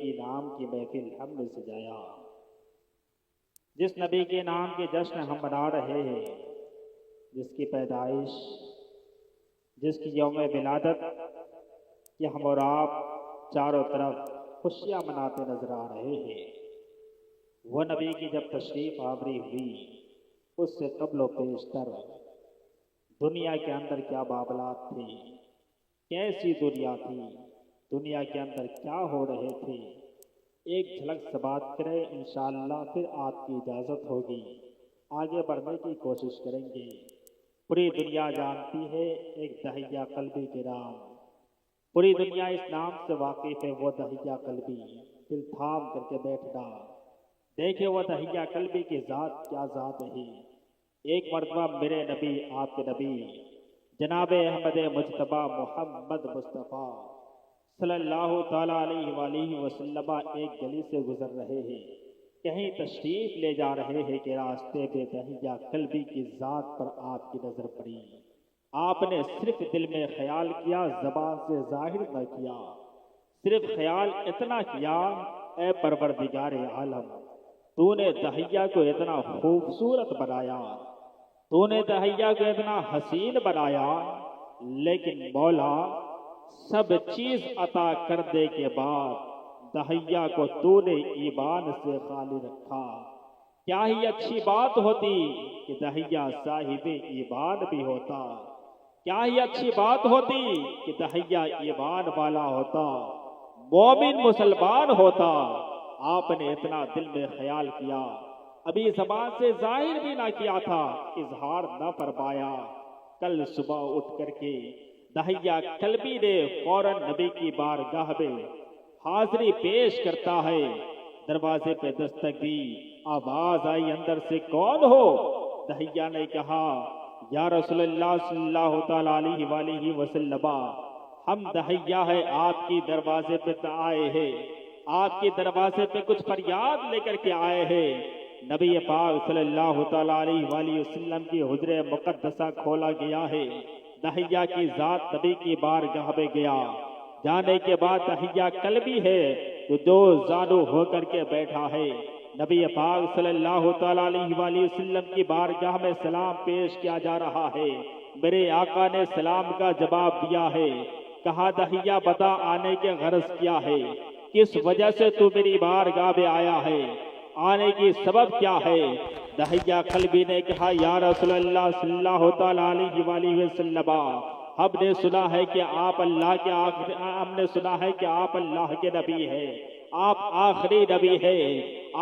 की नाम की महफिल हमने सजाया। जिस नबी के नाम के जश्न हम मना रहे हैं, जिसकी पैदाइश, जिसकी यौम विलादत कि हम और आप चारों तरफ खुशियाँ मनाते नजर आ रहे हैं, वह नबी की जब तशरीफ आवरी हुई उससे कब्ल पेशतर दुनिया के अंदर क्या बाबलात थे, कैसी दुनिया थी, दुनिया के अंदर क्या हो रहे थे, एक झलक से बात करें इंशाअल्लाह, फिर आपकी इजाज़त होगी। आगे बढ़ने की कोशिश करेंगे। पूरी दुनिया जानती है एक दहिया कल्बी के नाम, पूरी दुनिया इस नाम से वाकिफ है, वो दहिया कल्बी। दिल थाम करके बैठना, देखे वो दहिया कल्बी की ज़ात क्या ज़ात है। एक मरतबा मेरे नबी, आपके नबी जनाब अहमद मुज्तबा मोहम्मद मुस्तफ़ा सल्लल्लाहु ताला अलैहि वसल्लम एक गली से गुजर रहे हैं, कहीं तशरीफ ले जा रहे हैं कि रास्ते पे दहिया कल्बी की ज़ात पर आपकी नज़र पड़ी। आपने सिर्फ दिल में ख्याल किया, ज़बान से जाहिर न किया, सिर्फ ख्याल इतना किया, ए परवरदिगारे आलम, तूने दहिया को इतना खूबसूरत बनाया, तूने दहिया को इतना हसीन बनाया, लेकिन मौला सब चीज अता कर दे के बाद दहिया को तूने ईमान से खाली रखा। क्या ही अच्छी बात होती कि दहिया साहिबे ईमान भी होता, क्या ही अच्छी बात होती कि दहिया ईमान वाला होता, मोमिन मुसलमान होता। आपने इतना दिल में ख्याल किया, अभी ज़बान से जाहिर भी ना किया था, इजहार न फरमाया। कल सुबह उठ करके दहिया कल्बी ने फौरन नबी की बारगाह में हाजिरी पेश करता है। दरवाजे पे दस्तक दी, आवाज आई अंदर से, कौन हो? दहिया ने कहा, या रसूलुल्लाह सल्लल्लाहु ताला अलैहि वसल्लम, हम दहिया है आपकी दरवाजे पे आए हैं, आपके दरवाजे पे कुछ फरियाद लेकर के आए हैं। नबी पाक सल्लल्लाहु ताला अलैहि वसल्लम की हुजरे मुकद्दसा खोला गया है। दहिया की जात नबी की बारगाह में गया, जाने के बाद दहिया कल्बी है तो दो जानू होकर के बैठा है। नबी पाक सल्लल्लाहु ताला अलैहि वसल्लम की बारगाह में सलाम पेश किया जा रहा है। मेरे आका ने सलाम का जवाब दिया है। कहा, दहिया बता आने के गर्ज क्या है, किस वजह से तू मेरी बारगाह में आया है, आने की सबब क्या है? दहिया कल्बी ने कहा, या रसूलल्लाह सल्लल्लाहु ताला अलैहि वसल्लम, हमने सुना है कि आप अल्लाह के आखिरी, हमने सुना है कि आप अल्लाह के नबी हैं, आप आखिरी नबी हैं,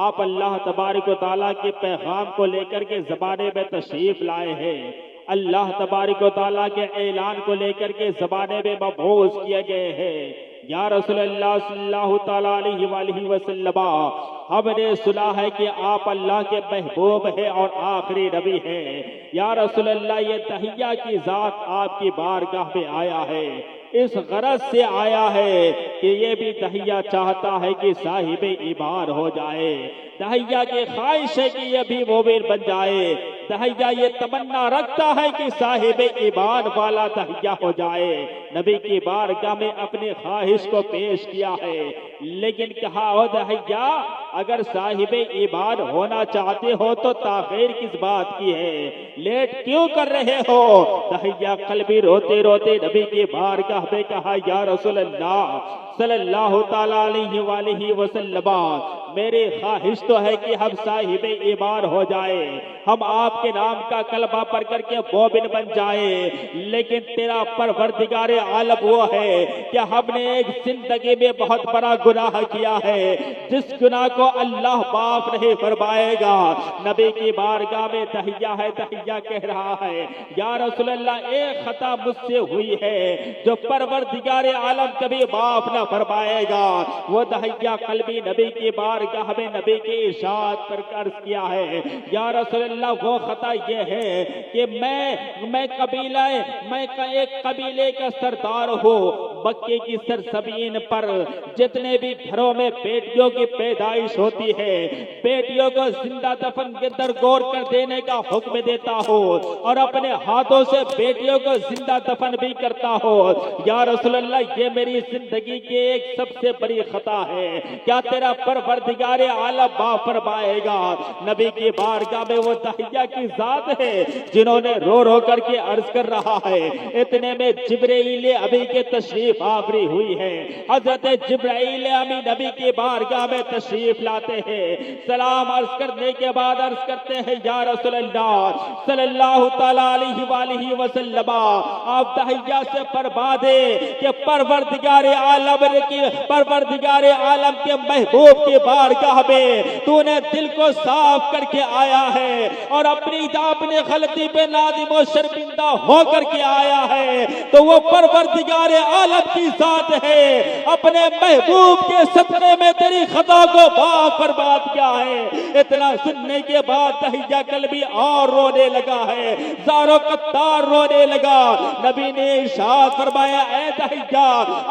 आप अल्लाह तबारक व तआला के पैगाम को लेकर के ज़माने में तशरीफ लाए हैं, अल्लाह तबारक व तआला के ऐलान को लेकर के ज़माने में मबऊस किए गए हैं। या रसूलल्लाह सल्लल्लाहु ताला अलैहि वसल्लम, हमने सुना है कि आप अल्लाह के महबूब हैं और आखिरी नबी हैं। या रसूलल्लाह, ये दहिया की जात आपकी बारगाह में आया है, इस गरज से आया है कि ये भी दहिया चाहता है कि साहिबे ईमान हो जाए, दहिया की ख्वाहिश है कि ये भी मोमिन बन जाए, दहिया ये तमन्ना रखता है कि साहिबे ईमान वाला दहिया हो जाए। नबी की बारगाह में अपनी ख्वाहिश को पेश किया है, लेकिन कहा, ओ दहिया, अगर साहिबे ईमान होना चाहते हो तो ताखीर किस बात की है, लेट क्यों कर रहे हो? दहिया कल्बी रोते रोते नबी की बारगाह में कहा, या रसूलल्लाह सल्लल्लाहु ताला अलैहि वसल्लम, मेरी ख्वाहिश तो है कि हम साहिबे ईमान हो जाए, हम आपके नाम का कलमा पढ़ करके मोमिन बन जाए, लेकिन तेरा परवरदिगारे आलम वो है कि हमने एक जिंदगी में बहुत बड़ा गुनाह किया है, जिस गुनाह को अल्लाह माफ नहीं फरमाएगा। नबी की बारगाह में दहिया है, दहिया कह रहा है, या रसूलल्लाह, एक खता मुझसे हुई है जो परवरदिगारे आलम कभी माफ ना फरमाएगा। वो दहिया कल्बी नबी की बारगाह में नबी के इरशाद पर अर्ज किया है, या रसूलल्लाह, वो खता ये है कि मैं एक कबीले का सरदार हूँ, मक्के की सरजमीन पर जितने भी घरों में बेटियों की पैदाइश होती है, बेटियों को जिंदा दफन के दरगोर कर देने का हुक्म देता हो और अपने हाथों से बेटियों को जिंदा दफन भी करता हो। या रसूलल्लाह, ये मेरी जिंदगी की एक सबसे बड़ी खता है, क्या तेरा परवरदिगार आलम माफ फरमाएगा? नबी की बारगाह में वो दहिया की जात है जिन्होंने रो रो करके अर्ज कर रहा है। इतने में जिब्राइल अमी के तशरीफ आवरी हुई है। हजरत जिब्राइल अमी नबी की बारगाह में तशरीफ लाते हैं। सलाम अर्ज करने के बाद अर्ज करते हैं, या रसूलल्लाह सल्लल्लाहु तआला अलैहि वसल्लम, आप दहिया से फरमा दे कि परवरदिगार आलम के महबूब की बारगाह में तूने दिल को साफ करके आया है और अपनी गलती पे नादिम और शर्मिंदा हो करके आया है, तो वो परवरदिगार आलम की जात है। अपने महबूब के सदक़े में तेरी खता को माफ फरमा दिया है। इतना सुनने के बाद दहिया कल्बी और रोने लगा है, ज़ारो कत्तार रोने लगा। नबी ने इरशाद फरमाया, ऐ दहिया,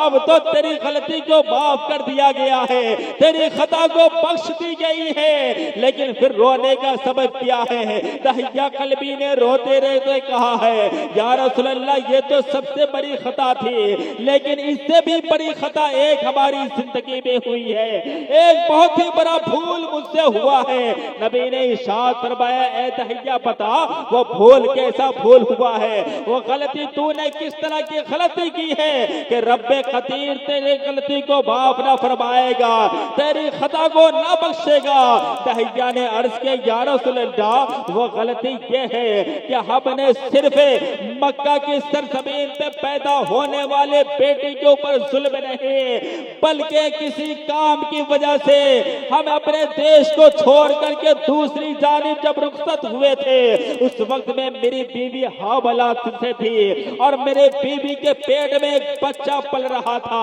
अब तो तेरी गलती को माफ कर दिया गया है, तेरी खता को बख्श दी गई है, लेकिन फिर रोने का सबब क्या है? दहिया कल्बी ने रोते रहते कहा है, या रसूलल्लाह, ये तो सबसे बड़ी खता थी, लेकिन इससे भी बड़ी खता एक हमारी जिंदगी में हुई है, एक बहुत ही बड़ा भूल मुझसे हुआ है। नबी ने इरशाद फरमाया, ऐ दहिया, बता वो भूल कैसा भूल हुआ है, वो गलती तूने किस तरह की गलती की है कि रब्बे कदीर तेरी गलती को माफ ना फरमाएगा, तेरी खता को ना बख्शेगा। दहिया ने अर्ज किया, या रसूलल्लाह, वो गलती ये है कि हमने सिर्फ मक्का की सरजमीन पे पैदा होने वाले बेटी के ऊपर जुल्म नहीं, बल्कि किसी काम की वजह से हम अपने देश को छोड़ करके दूसरी जानिब जब रुखसत हुए थे, उस वक्त में मेरी बीवी हावला से थी और मेरे बीवी के पेट में एक बच्चा पल रहा था।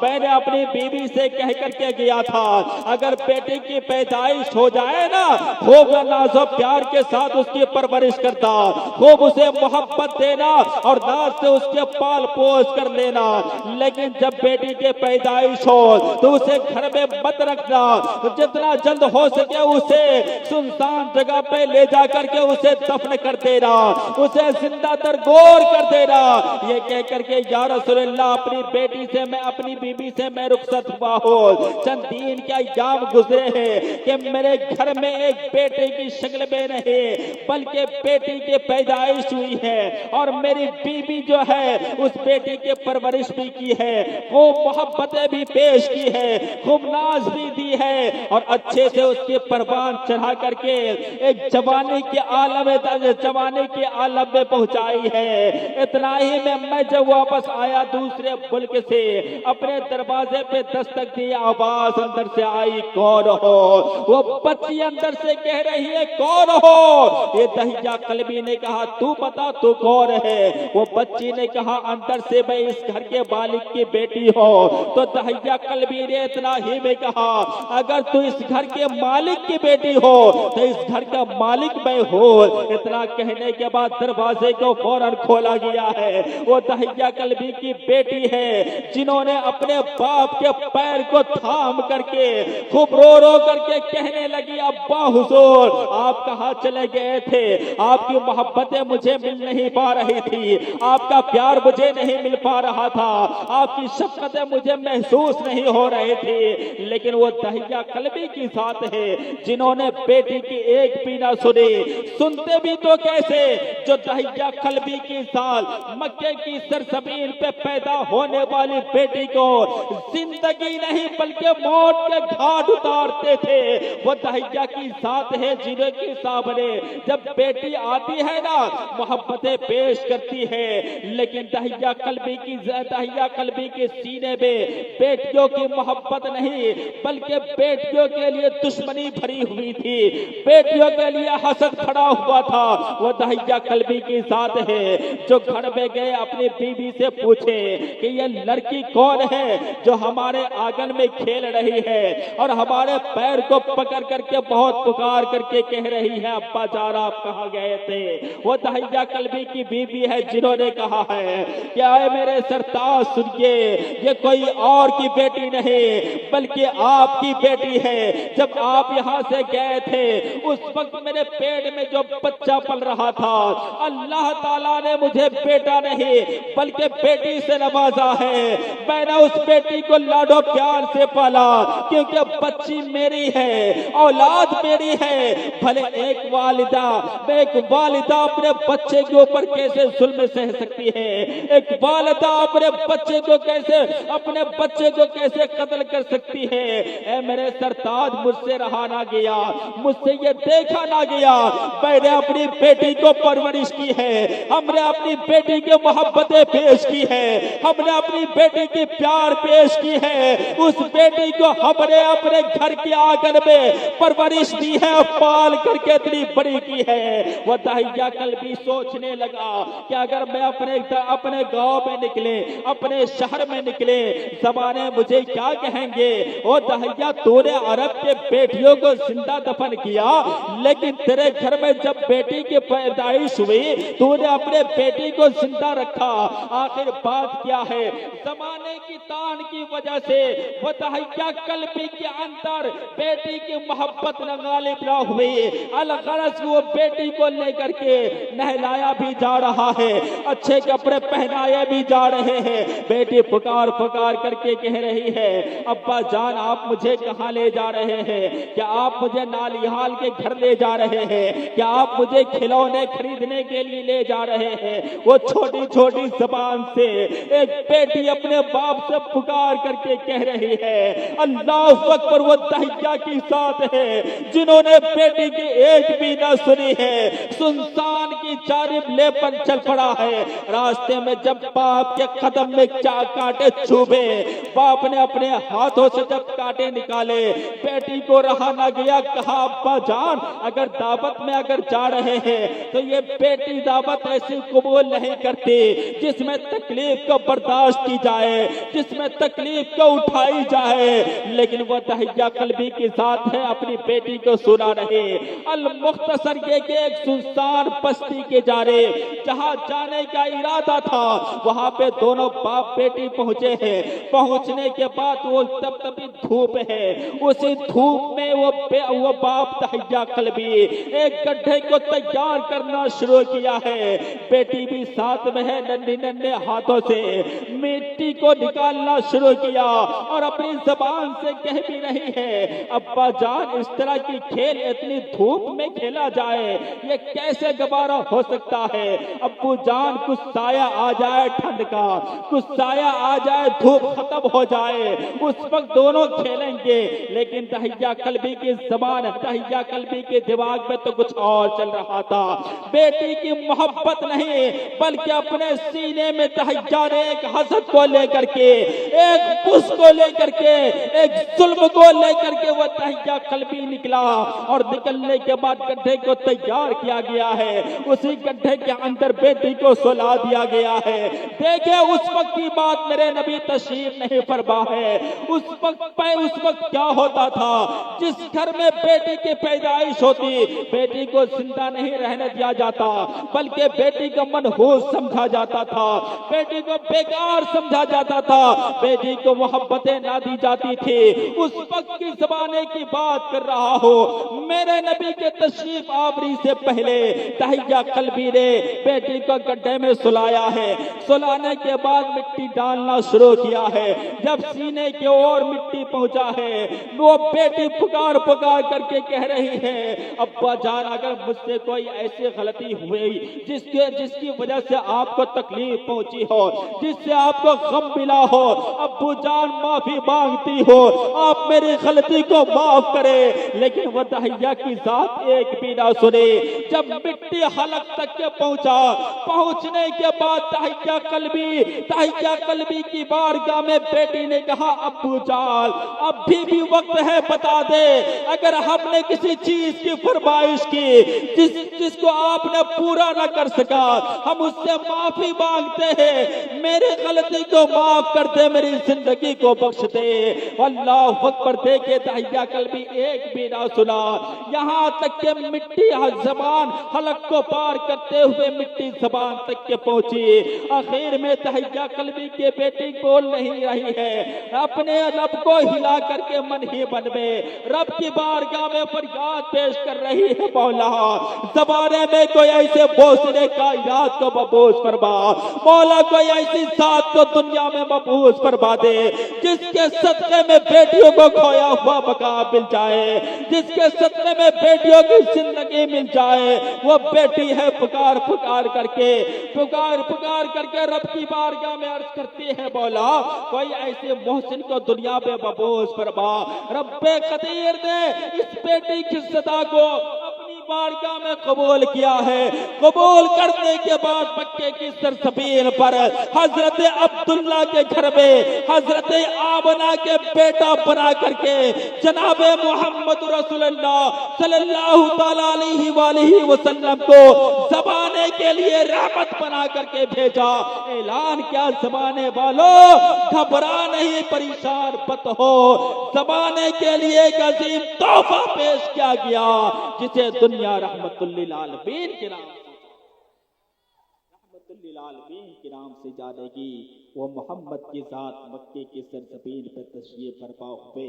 मैंने अपनी बीवी से कह करके गया था, अगर बेटी की पैदाइश हो जाए ना, खूब नाज़ो प्यार के साथ उसकी परवरिश करता, खूब उसे मोहब्बत देना और नाज से उसके पाल पोस कर लेना, लेकिन जब बेटी के पैदाइश हो तो उसे घर में मत रखना, जितना जल्द हो सके उसे सुनसान जगह पे ले जा करके उसे दफन कर देना, उसे जिंदा दरगोर कर देना। ये कह करके, या रसूलल्लाह, अपनी बेटी से मैं, अपनी बीबी से मैं रुखसत हुआ हो, चंद दिन के अय्याम गुजरे हैं कि मेरे घर में एक बेटे की शक्ल में नहीं, बल्कि बेटी की पैदाइश हुई है और मेरी बीबी जो है उस बेटी की परवरिश भी की है, खूब मोहब्बतें भी पेश की है, खूब नाज भी दी है और अच्छे से उसके परवान चढ़ा करके एक जवानी के आलम में पहुंचाई है। इतना ही में मैं जब वापस आया दूसरे मुल्क से, अपने दरवाजे पे दस्तक दी, आवाज अंदर से आई, कौन हो? वो बच्ची अंदर से कह रही है, कौन हो? ये दहिया कल्बी ने कहा, तू बता तू कौन है? वो बच्ची ने कहा, अंदर से मैं इस घर के मालिक की बेटी हो। तो दहिया कल्बी ने इतना ही में कहा, अगर तू इस घर के मालिक की बेटी हो तो इस घर का मालिक मैं हूँ। इतना कहने के बाद दरवाजे को फौरन खोला गया है। वो दहिया कल्बी की बेटी है जिन्होंने अपने बाप के पैर को थाम करके खूब रो रो करके कहने लगी, अब्बा हुजूर, आप कहाँ चले गए थे? आपकी मोहब्बतें मुझे मिल नहीं पा रही थी, आपका प्यार मुझे नहीं मिल पा रहा था, आपकी शफ़क़तें मुझे महसूस नहीं हो रही थी। लेकिन वो दहिया कल्बी की साथ है जिन्होंने बेटी की एक भी ना सुनी, सुनते भी तो कैसे, जो दहिया कल्बी की साथ मक्के की सरजमीन पे पैदा होने वाली बेटी को जिंदगी नहीं बल्कि मौत के घाट उतारते थे। वो दहिया की साथ है जिनके सामने जब बेटी आती है ना, मोहब्बतें पेश करती है, लेकिन दहिया कल्बी के सीने में बेटियों की मोहब्बत नहीं बल्कि बेटियों के लिए दुश्मनी भरी हुई थी, बेटियों के लिए हसद खड़ा हुआ था। वो दहिया कल्बी की जात है जो घर में गए अपनी बीवी से पूछे कि ये लड़की कौन है जो हमारे आंगन में खेल रही है और हमारे पैर को पकड़ करके बहुत पुकार करके कह रही है अब्बा जान आप कहाँ गए थे। वो दहिया कल्बी की बीवी है जिन्होंने कहा है कि आए मेरे सरताज सुनिए, ये कोई और की बेटी नहीं बल्कि आपकी बेटी है। जब आप यहाँ से गए थे उस वक्त मेरे पेट में जो बच्चा पल रहा था, अल्लाह ताला ने मुझे बेटा नहीं बल्कि बेटी से नवाजा है। मैंने उस बेटी को लाडो प्यार से पाला क्योंकि बच्ची मेरी है, औलाद मेरी है। भले एक वालिदा अपने बच्चे के ऊपर कैसे जुल्म सह सकती है, एक वालिदा अपने बच्चे को कैसे कत्ल कर सकती है। ऐ मेरे सरताज मुझसे रहा ना गया, मुझसे ये देखा ना गया। मैंने अपनी बेटी को परवरिश की है, हमने अपनी बेटी की मोहब्बतें पेश की है, हमने अपनी बेटी की प्यार पेश की है। उस बेटी को हमने अपने घर के आंगन में परवरिश दी है, पाल करके इतनी बड़ी की है। वह दहिया कल्बी सोचने लगा कि अगर मैं अपने गांव में निकले, अपने शहर में निकले, ज़माने मुझे क्या कहेंगे। ओ दहिया तूने अरब के बेटियों को जिंदा दफन किया, लेकिन तेरे घर में जब बेटी की पैदाइश हुई तूने अपने बेटी को जिंदा रखा। आखिर बात क्या है। जमाने की तान की वजह से वो दहिया कल्बी के अंदर बेटी की मोहब्बत न गालिब ना हुई। अलगरज वो बेटी को लेकर के नहलाया भी जा रहा है, अच्छे कपड़े पहनाए भी जा रहे हैं। बेटी पुकार पुकार करके कह रही है अब्बा जान आप मुझे कहाँ ले जा रहे हैं, क्या आप मुझे नालिहाल के घर ले जा रहे हैं, क्या आप मुझे खिलौने खरीदने के लिए ले जा रहे हैं। वो छोटी छोटी जबान से एक बेटी अपने बाप से पुकार करके कह रही है अल्लाह अकबर। वो दहिया की साथ है जिन्होंने बेटी की एक भी न सुनी है, सुनसान की जानिब लेकर चल पड़ा है। रास्ते में जब बाप के कदम में कांटे चुभे, बाप ने अपने हाथों से जब कांटे निकाले, बेटी को रहा ना गया। कहा अब्बा जान अगर दावत में अगर जा रहे हैं तो ये बेटी दावत ऐसी कबूल नहीं करती जिसमें तकलीफ को बर्दाश्त की जाए, जिसमें तकलीफ को उठाई जाए। लेकिन वो दहिया कल्बी की जात है अपनी बेटी को सुना रहे। अल मुख्तसर के एक सुनसान बस्ती के जा रहे, जहां जाने का इरादा था वहां पे दोनों बाप बेटी पहुंचे हैं। पहुंचने के बाद वो तब तभी धूप है, उसी धूप में वो बाप दहिया कल्बी एक गड्ढे को तैयार करना शुरू किया है। बेटी भी साथ में है, नन्हे नन्हे हाथों से मिट्टी को निकालना शुरू किया और अपनी जबान से कह भी रही है अब्बा जान इस तरह की खेल इतनी धूप में खेला जाए ये कैसे गवारा हो सकता है। अब्बू जान कुछ साया आ जाए ठंड का, कुछ साया आ जाए, धूप खत्म हो जाए, उस वक्त दोनों खेलेंगे। लेकिन दहिया कल्बी की जबान, दहिया कल्बी के दिमाग में तो कुछ और चल रहा था। बेटी की मोहब्बत नहीं बल्कि अपने सीने में दहिया ने एक हसद को लेकर के, एक बुस को लेकर के, एक जुल्म को लेकर के वो दहिया कल्बी निकला। और निकलने के बाद गड्ढे को तैयार किया गया है, उसी गड्ढे के अंदर बेटी को सुला दिया गया है। देखे उस वक्त की बात मेरे नबी तशरीफ नहीं फरमा है। उस वक्त क्या होता था, जिस घर में बेटी की पैदाइश होती बेटी को जिंदा नहीं रहने दिया जाता बल्कि बेटी का मनहूस समझा जाता था, बेटी को बेकार समझा जाता था, बेटी को मोहब्बतें ना दी जाती थी। उस वक्त की जमाने की बात कर रहा हो। मेरे नबी के तशरीफ आवरी से पहले दहिया कल्बी ने बेटी को गड्ढे में सुलाया है। सुलाने के बाद मिट्टी डालना शुरू किया है। जब सीने की ओर मिट्टी पहुंचा है वो बेटी पुकार पुकार करके कह रही है अब्बा जान अगर मुझसे कोई ऐसी गलती हुई जिसकी वजह से आपको तकलीफ पहुंची हो, जिससे आपको गम मिला हो, अब्बू जान माफी मांगती हो, आप मेरी गलती को माफ करें। लेकिन वह दहिया की जात एक भी ना सुने। जब मिट्टी हलक तक के पहुंचने के बाद दहिया कल्बी की बारगाह में बेटी ने कहा अब्बू जान सवाल अब भी वक्त है, बता दे। अगर हमने किसी चीज की फरमाइश की जिसको आपने पूरा न कर सका, हम उससे माफी मांगते हैं। मेरी गलती को माफ कर दे, मेरी जिंदगी को बख्श दे। अल्लाह अकबर। देखे दहिया कल्बी एक भी ना सुना, यहाँ तक के मिट्टी जबान हलक को पार करते हुए मिट्टी जबान तक के पहुंची। आखिर में दहिया कल्बी के बेटी बोल नहीं रही है, अपने रब को हिला करके मन ही मन में रब की बारगाह में फरियाद पेश कर रही है। मौला जमाने में कोई ऐसे बोसने कायनात को मबूस फरमा, मौला कोई ऐसी साथ को दुनिया में मबूस फरमा दे जिसके सदक़े में बेटियों को खोया हुआ मकाम मिल जाए, जिसके सदक़े में बेटियों की जिंदगी मिल जाए। वो बेटी है पुकार पुकार करके रब की बारगाह में अर्ज करती है, मौला कोई ऐसे मोहसिन को दुनिया में मबूस फरमा। रब्बे कदीर ने इस बेटी की सदा को अपनी बारगाह में कबूल किया है। कबूल करने के बाद मक्के की सरजमीन पर हजरत अब्दुल्ला के घर में हजरत आमना के बेटा बना करके जनाबे मोहम्मद रसूलुल्लाह सल्लल्लाहु तआला अलैहि वसल्लम को जमाने के लिए रहमत बना करके भेजा। ऐलान क्या जमाने वालों, घबरा नहीं, परेशान मत हो। जमाने के लिए एक अजीम तोहफा पेश किया गया जिसे दुनिया रहमतुल लिल आलमीन के नाम के नाम से जानेगी। वो मोहम्मद के साथ मक्के के सरजमीन पर तशरीफ फरमा हुए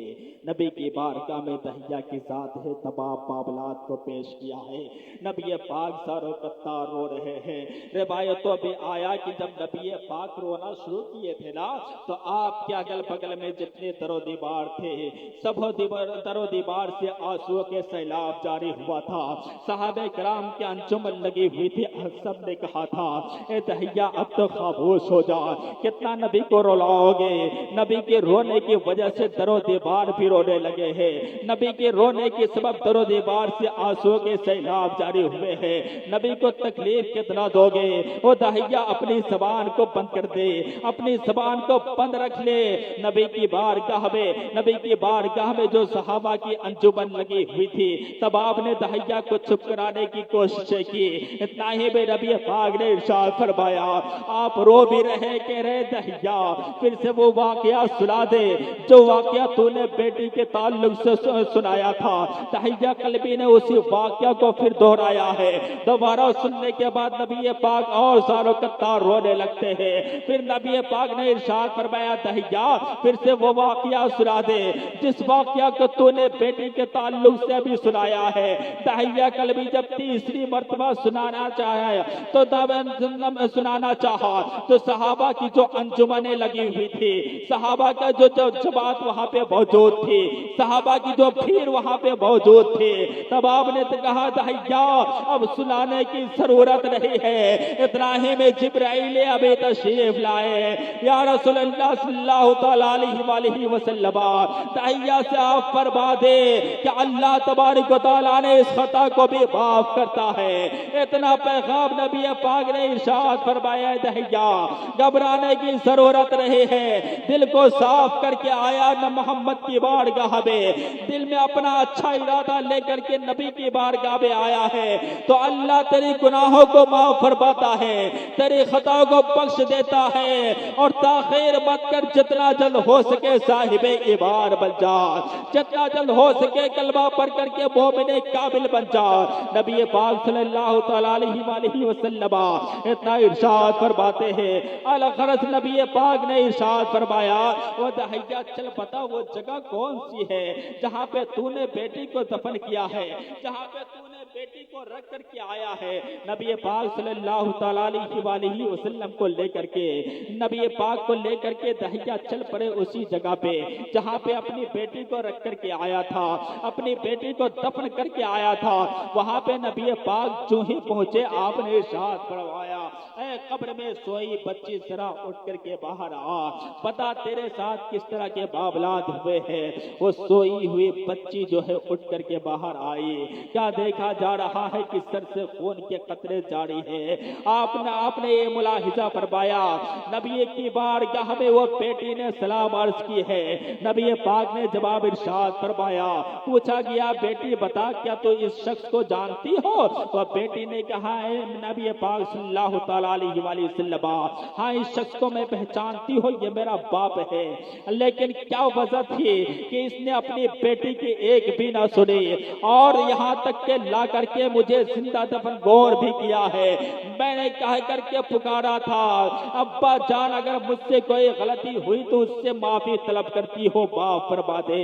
नबी की बारगाह में दहिया के साथ है तमाम मामलात को पेश किया है। नबी पाक सारो कत्तार रो रहे हैं। रिवायतों में आया कि जब नबी पाक रोना शुरू किए थे ना, तो आपके अगल बगल में जितने दरो दीवार थे सब दरो दीवार से आंसुओं के सैलाब जारी हुआ था। सहाबे कराम के अंजुमन लगी हुई थी। सब ने कहा था, ए दहिया अब तो खामोश हो जा, कितना नबी को रुलाओगे। नबी के रोने की वजह से दरो दीवार भी रोने लगे हैं। नबी के रोने के सबब दरो दीवार से आंसुओं के सैलाब जारी हुए हैं। नबी को तकलीफ कितना दोगे। वो दहिया अपनी जबान को बंद कर दे, अपनी जबान को बंद रख ले। नबी की बारगाह में जो सहाबा की अंजुमन लगी हुई थी, तब आपने दहिया को चुप कराने की कोशिश की। इतना ही में नबी पाक ने इरशाद फरमाया, आप रो भी रहे कह रहे दहिया फिर से वो वाकया सुना दे जो वाकया तूने बेटी के ताल्लुक से सुनाया था। दहिया कल्बी ने उसी वाकया को फिर दोहराया है। दोबारा सुनने के बाद नबी पाक और सारों कत्तार रोने लगते हैं। फिर नबी पाक ने इरशाद फरमाया, दहिया फिर से वो वाकया सुना दे जिस वाकया को तूने बेटी के ताल्लुक से भी सुनाया है। दहिया कल्बी जब तीसरी मर्तबा सुनाना चाहा तो सहाबा की जो अंजुमने लगी हुई थी, सहाबा का जो जमात वहां पे मौजूद थी, सहाबा की जो भीड़ वहां पे मौजूद थी, तब आपने तो कहा दहिया अब सुनाने की जरूरत नहीं है। इतना ही में जिब्राइल अभी तशरीफ लाए। या रसूलुल्लाह सल्लल्लाहु तआला अलैहि वसल्लम, दहिया से आप फरमा दे कि अल्लाह तबारक व तआला ने इस खता को भी माफ करता है। इतना पैगाम नबी पाक ने इरशाद फरमाया, दहिया घबराने की जरूरत नहीं है। दिल को साफ करके आया न मोहम्मद की बारगाह में, दिल में अपना अच्छा इरादा लेकर के नबी की बारगाह में आया है, तो अल्लाह तेरी गुनाहों को माफ फरमाता है, तेरी खताओं को बख्श देता है। और ताखीर मत कर, जितना जल्द हो सके साहिबे ईमान बन जा, जितना जल्द हो सके कलमा पढ़ करके मोमिने काबिल बन जा। नबी पाक सल्लल्लाहु तआला अलैहि वसल्लम इतना इरशाद फरमाते हैं। अलखरस नबी पाक ने इरशाद फरमाया, वो दहिया चल बता वो जगह कौन सी है जहाँ पे तूने बेटी को दफन किया है, जहाँ पे तूने बेटी को रख करके आया है। नबी पाक सल्लल्लाहु तआला अलैहि वसल्लम को लेकर के, नबी पाक को लेकर के दहिया चल पड़े उसी जगह पे जहाँ पे अपनी बेटी को रख करके आया था, अपनी बेटी को दफन करके आया था। वहां पे नबी पाक जो ही पहुंचे आपने इरशाद फरमाया, ऐ कब्र में सोई बच्ची जरा उठ करके बाहर आ, पता तेरे साथ किस तरह के मामलात हुए हैं। वो सोई हुई बच्ची जो है उठ करके बाहर आई, क्या देखा जा रहा है कि सर से खून के कतरे जारी है। आपने ये मुलाहिजा फरमाया, नबी की बारगाह में वो बेटी ने सलाम अर्ज की है, नबी पाक ने जवाब इरशाद फरमाया। पूछा गया बेटी बता क्या तू इस शख्स को जानती हो? वह बेटी ने कहा है नबी पाक सल्लल्लाहु तआला अलैहि वसल्लम, हाँ इस शख्स को मैं पहचानती हूँ, ये मेरा बाप है। लेकिन क्या वजह थी कि इसने अपनी बेटी की एक भी ना सुनी और यहाँ तक के ला करके मुझे जिंदा दफन गौर भी किया है। मैंने कह करके पुकारा था, अब्बा जान अगर मुझसे कोई गलती हुई तो उससे माफी तलब करती हो, माफ फरमा दे,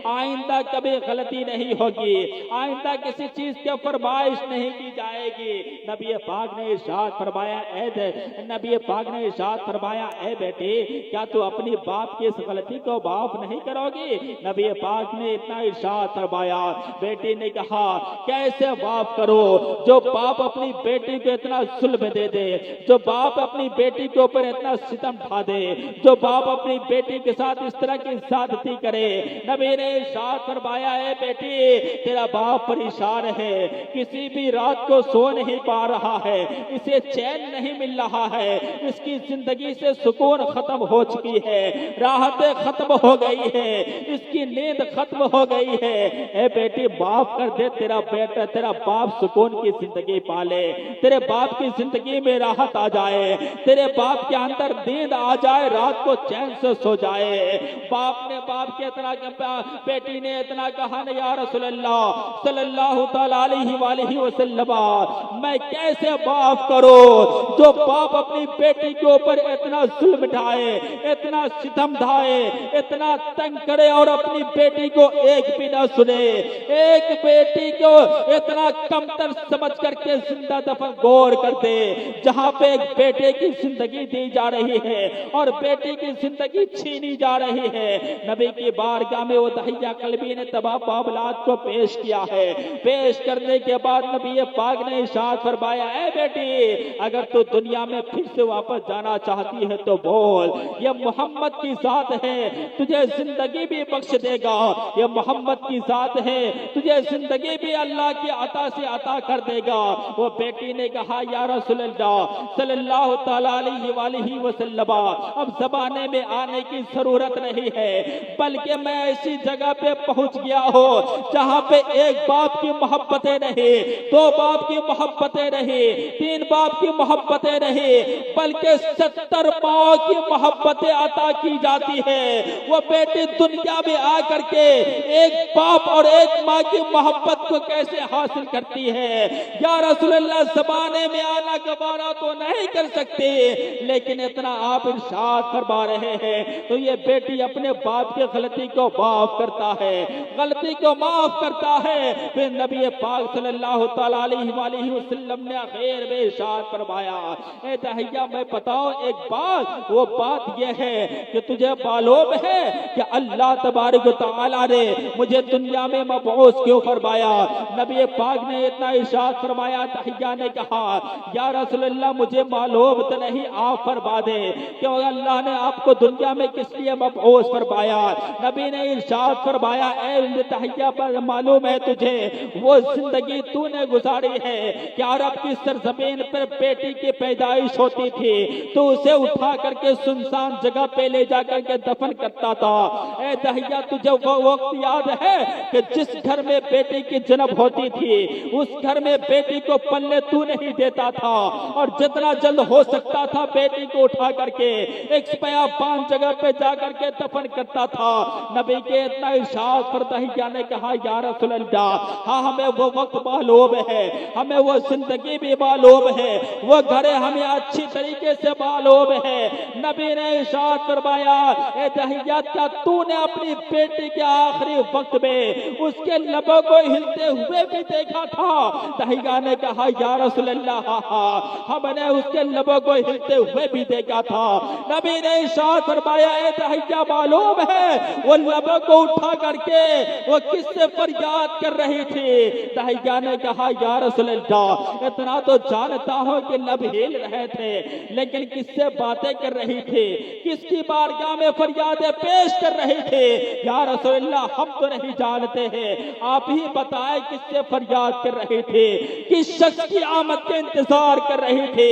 आइंदा कभी गलती नहीं होगी, आइंदा किसी चीज की फरमाइश नहीं की जाएगी। नबी पाक ने इरशाद फरमाया, नबी पाक ने इरशाद फरमाया, ए बेटी क्या तू अपनी बाप की इस गलती को माफ नहीं करोगी? नबी पाक ने इतना इरशाद फरमाया। बेटी ने कहा कैसे माफ करो, जो बाप अपनी बेटी को इतना जुल्म दे दे, जो बाप अपनी बेटी के ऊपर इतना सितम ढा दे, जो बाप अपनी बेटी के साथ इस तरह की ज्यादती करे। नबी ने इरशाद फरमाया, ए बेटी तेरा बाप परेशान है, किसी भी रात को सो नहीं पा रहा है, इसे चैन नहीं मिल रहा है, इसकी जिंदगी से सुकून खत्म हो चुकी है, राहतें खत्म हो गई है, इसकी नींद खत्म हो गई है। ए बेटी माफ कर दे, तेरा बेटा तेरा बाप सुकून की जिंदगी पाले, तेरे बाप की जिंदगी में राहत आ जाए, तेरे बाप के अंदर नींद आ जाए, रात को चैन से सो जाए। बाप के इतना बेटी ने इतना कहा न या रसूलल्लाह सल्लल्लाहु तआला अलैहि वसल्लम, मैं कैसे माफ करूं जो बाप अपनी बेटी के ऊपर इतना जुल्म ढाए, इतना सितम ढाए, इतना तंग करे और अपनी बेटी को एक भी ना सुने, एक बेटी को इतना कमतर समझ करके जिंदा दफन गौर कर दे। जहां पे एक बेटे की जिंदगी दी जा रही है और बेटी की जिंदगी छीनी जा रही है, नबी की बारगाह में वो दहिया कल्बी ने तबाह मामलात को पेश किया है। पेश करने के बाद नबी पाक ने इरशाद फरमाया, ऐ बेटी अगर तू दुनिया में फिर से वापस जाना चाहती है तो बोल, ये मोहम्मद की जात है, तुझे जिंदगी भी बख्श देगा, ये मोहम्मद की जात है, तुझे जिंदगी भी अल्लाह की अता से अता कर देगा। वो बेटी ने कहा या रसूलल्लाह सल्लल्लाहु तआला अलैहि वसल्लम, अब जमाने में आने की जरूरत नहीं है, बल्कि मैं ऐसी जगह पे पहुंच गया हो जहां पे एक बाप की मोहब्बतें नहीं, दो बाप की मोहब्बतें नहीं, तीन बाप की मोहब्बतें नहीं, बल्कि 70 माँ की मोहब्बतें अता की जाती है। वो बेटी दुनिया में आकर के एक बाप और एक माँ की मोहब्बत को कैसे हासिल करती है? या रसूलल्लाह ज़माने में आना गवारा तो नहीं कर सकते, लेकिन इतना आप इरशाद फरमा रहे हैं तो ये बेटी अपने बाप की गलती को माफ करता है, गलती को माफ करता है। फिर नबी पाक सल्लल्लाहु तआला अलैहि वसल्लम ने आखिर में इरशाद फरमाया, ए दहिया मैं बताऊं एक बात, वो बात ये है कि तुझे मालूम है कि अल्लाह तबारक व तआला ने मुझे दुनिया में मबऊस क्यों फरमाया? नबी पाक ने इतना इरशाद फरमाया, दहिया ने कहा या रसूलल्लाह मुझे मालूम तो नहीं, आप फरमा दे कि अल्लाह ने आपको दुनिया में किस लिए मबऊस फरमाया? नबी ने इरशाद फरमाया, ए दहिया पर मालूम है तुझे वो जिंदगी तूने गुजारी है कि अरब की सरजमीन पर बेटी की पैदाइश होती थी तो उसे उठा करके सुनसान जगह पे ले जाकर के दफन करता था। ए दहिया तुझे वो वक्त याद है कि जिस घर में बेटी की जन्म होती थी उस घर में बेटी को पल्ले तू नहीं देता था और जितना जल्द हो सकता था बेटी को उठा करके एक पांच जगह पे जाकर के दफन करता था। नबी के इतना इरशाद पर दहिया ने कहा या रसूलल्लाह, हाँ हमें वो वक्त मालूम है, हमें वो जिंदगी भी मालूम है, वो घरे हमें अच्छी तरीके से मालूम है। नबी ने इरशाद फरमाया, ए दहिया क्या तूने अपनी बेटी के आखिरी वक्त में उसके लबों को हिलते हुए भी देखा था? दहिया ने कहा या रसूलल्लाह, हमने उसके लबों को हिलते हुए भी देखा था। नबी ने इरशाद फरमाया, ए दहिया मालूम है वो लबों को उठा करके वो किससे फरियाद कर रही थी? दहिया ने कहा या रसूलल्लाह, इतना तो जानता हूं कि लब सब हिल रहे थे, लेकिन किससे बातें कर रही थी, किसकी बारगाह में फरियादें पेश कर रही थी? या रसूलल्लाह, हम तो नहीं जानते हैं, आप ही बताए किससे फरियाद कर रही थी, किस शख्स की आमद के इंतजार कर रही थी?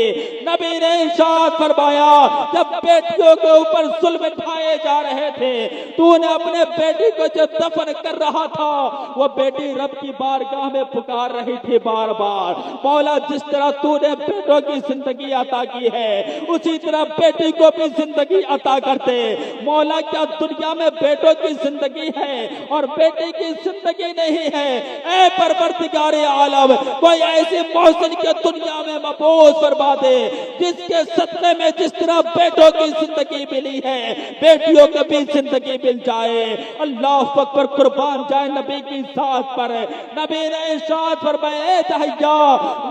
नबी ने इरशाद फरमाया, जब बेटियों के ऊपर जुल्म ढाए जा रहे थे, तूने अपने बेटी को जो दफन कर रहा था, वो बेटी रब की बारगाह में पुकार रही थी बार बार, मौला जिस तरह तूने बेटों की जिंदगी अता की है, उसी तरह बेटी को भी जिंदगी अता करते। मौला, क्या दुनिया में बेटों की जिंदगी है और बेटी की जिंदगी नहीं है? ऐ परवरदिगारे आलम, कोई ऐसी मौसम के दुनिया में मबूस फरमा दे, जिसके सदक़े में जिस तरह बेटों की जिंदगी मिली है, बेटियों की भी जिंदगी मिल जाए। अल्लाह अकबर, कुर्बान जाए नबी की जात पर। नबी ने इरशाद फरमाया, दहिया,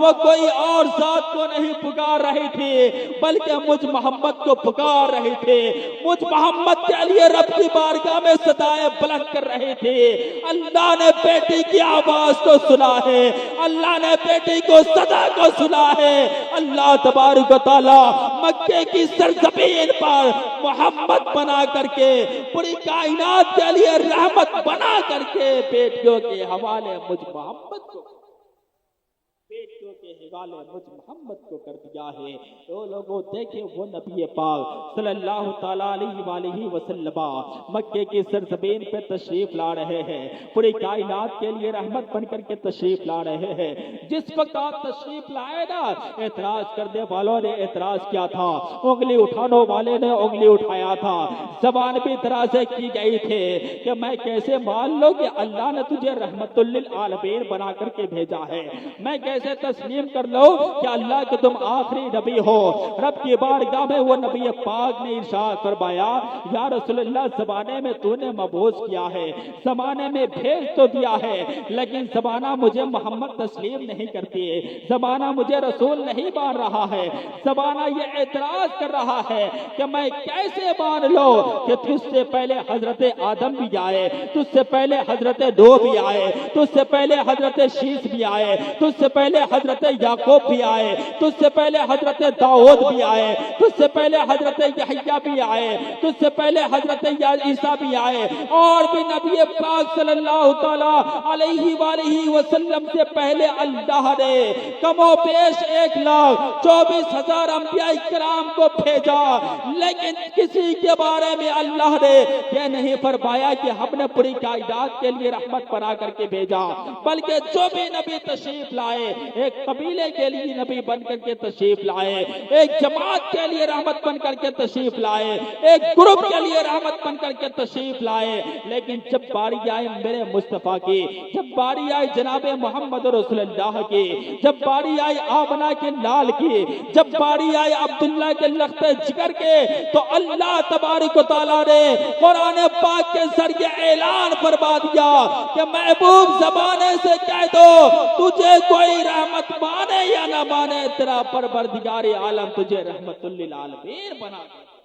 वो कोई और जात को नहीं पुकार रही थी, बल्कि मुझ मोहम्मद को पुकार रही थी। मुझ मोहम्मद के लिए रब की बारगाह में सदाएं बुलंद कर रही थी। अल्लाह ने बेटी की आवाज को सुना है, अल्लाह ने बेटी को सदा को सुना है। अल्लाह तबारक व तआला मक्के की सरजमीन पर मोहम्मद बना करके, पूरी कायनात के लिए रहमत बना करके बेटियों के हवाले मुझ मोहम्मद को, बेटियों के हवाले मुझ मोहम्मद को कर दिया है। तो लोगों देखे, वो नबी पाक सल्लल्लाहु तआला अलैहि वसल्लम मक्के की सरजमीन पे तशरीफ ला रहे हैं, पूरी कायनात के लिए रहमत बन करके तशरीफ ला रहे हैं। जिस वक्त आप तशरीफ लाए ना, एतराज करने वालों ने एतराज किया था, उंगली उठाने वाले ने उंगली उठाया था, जबान भी दराजे की गई थे कि मैं कैसे मान लो कि अल्लाह ने तुझे रहमतुल लिल आलमीन बना करके भेजा है, मैं कैसे तस्लीम कर लो कि अल्लाह के तुम आखिरी नबी हो। रब की बारगाह में वो नबी पाक ने इरशाद फरमाया, या रसूलल्लाह, ज़माने में तूने मबूस किया है, ज़माने में भेज तो दिया है, लेकिन ज़माना मुझे मोहम्मद तस्लीम नहीं करती है, ज़माना मुझे रसूल नहीं मान रहा है। ज़माना ये एतराज कर रहा है कि मैं कैसे मान लो कि तुझसे पहले हजरत आदम भी आए, तुझसे पहले हजरत नूह भी आए, तुझसे पहले हजरत शीश भी आए, तुझसे पहले हजरत याकूब भी आए, तुझसे पहले हजरत दाऊद भी आए, तुझसे पहले हजरत यहया भी आए, तुझसे पहले हजरत ईसा भी आए, और भी नबी पाक सल्लल्लाहु तआला अलैहि वसल्लम से पहले अल्लाह ने कमो पेश 1,24,000 अंबिया इकराम को भेजा, लेकिन किसी के बारे में अल्लाह ने यह नहीं फरमाया कि हमने पूरी कायनात के लिए रहमत बना करके भेजा, बल्कि जो भी नबी तशरीफ लाए, एक कबीले के लिए नबी बन करके तशरीफ लाए, एक जमात के लिए रहमत बन करके तशरीफ लाए, एक ग्रुप के लिए रहमत बन करके तशरीफ लाए। लेकिन जब बारी आए मेरे मुस्तफा की, जब बारी आई जनाबे मोहम्मद रसूलुल्लाह की, जब बारी आई आमना के लाल की, जब बारी आई अब्दुल्ला के लख्ते जिगर के, तो अल्लाह तबारक व तआला ने कुरान पाक के जरिए ऐलान फरमा दिया कि महबूब ज़बाने से कह दो, तुझे कोई रहमत माने या ना माने, तेरा परवरदिगार आलम तुझे रहमतुल लिल आलमीन बना दे।